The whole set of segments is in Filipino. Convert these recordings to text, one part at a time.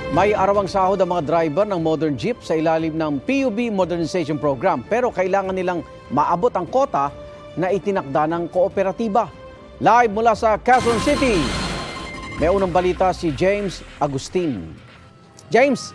May arawang sahod ang mga driver ng modern jeep sa ilalim ng PUV Modernization Program pero kailangan nilang maabot ang kota na itinakda ng kooperatiba. Live mula sa Quezon City, may unang balita si James Agustin. James!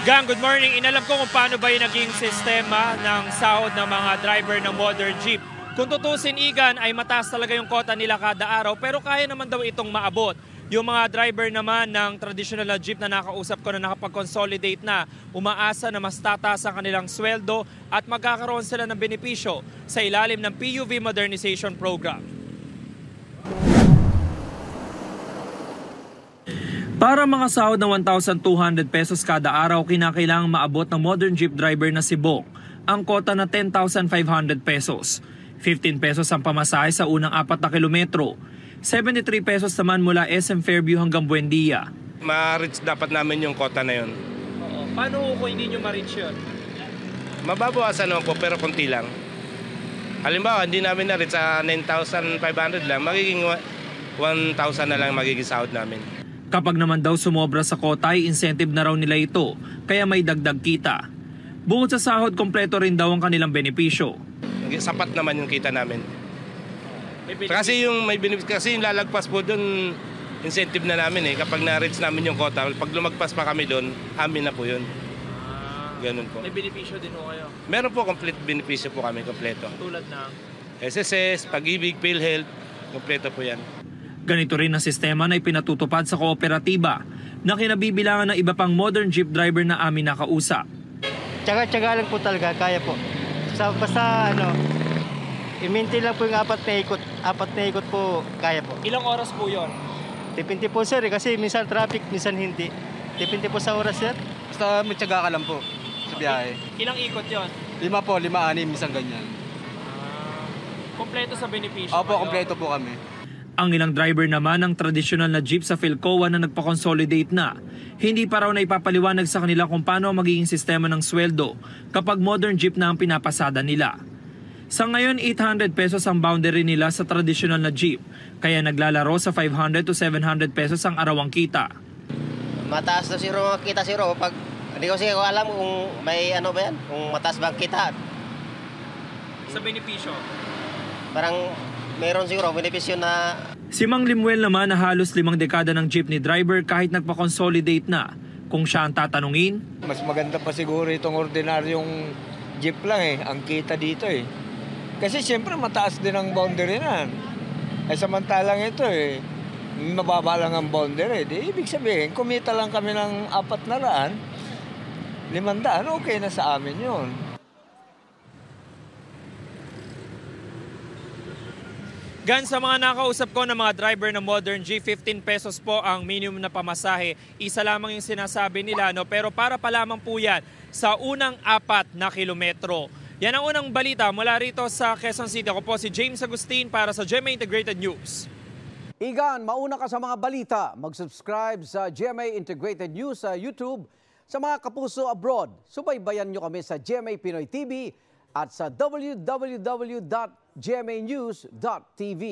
Gang, good morning. Inalam ko kung paano ba yung naging sistema ng sahod ng mga driver ng modern jeep. Kung tutusin, Igan, ay mataas talaga yung kota nila kada araw pero kaya naman daw itong maabot. Yung mga driver naman ng traditional na jeep na nakausap ko na nakapag-consolidate na, umaasa na mas tataas ang kanilang sweldo at magkakaroon sila ng benepisyo sa ilalim ng PUV Modernization Program. Para mga sahod ng 1,200 pesos kada araw, kinakailangang maabot ng modern jeep driver na si Bong ang kota na 10,500 pesos. 15 pesos ang pamasahe sa unang 4 na kilometro. 73 pesos naman mula SM Fairview hanggang Buendia. Ma-reach dapat namin yung kota na yun. Oo. Paano kung hindi nyo ma-reach yun? Mababawasan naman po pero konti lang. Halimbawa, hindi namin na-reach sa 9,500 lang, magiging 1,000 na lang magiging sahod namin. Kapag naman daw sumobra sa kota ay incentive na raw nila ito, kaya may dagdag kita. Bukod sa sahod, kompleto rin daw ang kanilang benepisyo. Sapat naman yung kita namin. Kasi yung lalagpas po doon, incentive na namin kapag na-reach namin yung quota, pag lumagpas pa kami doon, amin na po yun. Ganun po. May benepisyo din po kayo? Meron po complete benepisyo po kami, kompleto. Tulad ng? SSS, Pag-ibig, PhilHealth, kompleto po yan. Ganito rin ang sistema na ipinatutupad sa kooperatiba na kinabibilangan ng iba pang modern jeep driver na amin nakausap. Tsaga-tsaga lang po talaga, kaya po. Basta i-maintain lang po yung 4 na ikot po, kaya po. Ilang oras po yon? Depende po sir, kasi minsan traffic, minsan hindi. Depende po sa oras sir. Basta may tsaga ka lang po sa biyahe. Ilang ikot yon? 5 po, 5, 6, minsan ganyan. Kompleto sa benepisyo? Opo, kompleto po kami. Ang ilang driver naman ng traditional na jeep sa Philcoa na nagpa-consolidate na, hindi pa raw na ipapaliwanag sa kanila kung paano magiging sistema ng sweldo kapag modern jeep na ang pinapasada nila. Sa ngayon, 800 pesos ang boundary nila sa traditional na jeep, kaya naglalaro sa 500 to 700 pesos ang arawang kita. Mataas na zero kita zero pag hindi ko siya alam kung may ano ba yan, kung mataas ba kita. Sa benepisyo? Parang meron siguro benepisyo na. Si Mang Limuel naman na halos 5 dekada ng jeepney driver kahit nagpa-consolidate na. Kung siya ang tatanungin, mas maganda pa siguro itong ordinaryong jeep lang ang kita dito Kasi siyempre mataas din ang boundary na. Samantalang ito mababa lang ang boundary. Ibig sabihin, kumita lang kami ng 400, 500, okay na sa amin yun. Gan, sa mga nakausap ko ng mga driver ng modern Jeep, 15 pesos po ang minimum na pamasahe. Isa lamang yung sinasabi nila, pero para pa lamang po yan sa unang 4 na kilometro. Yan ang unang balita mula rito sa Quezon City. Ako po si James Agustin para sa GMA Integrated News. Igan, mauna ka sa mga balita. Mag-subscribe sa GMA Integrated News sa YouTube. Sa mga kapuso abroad, subaybayan nyo kami sa GMA Pinoy TV at sa www.gmanews.tv.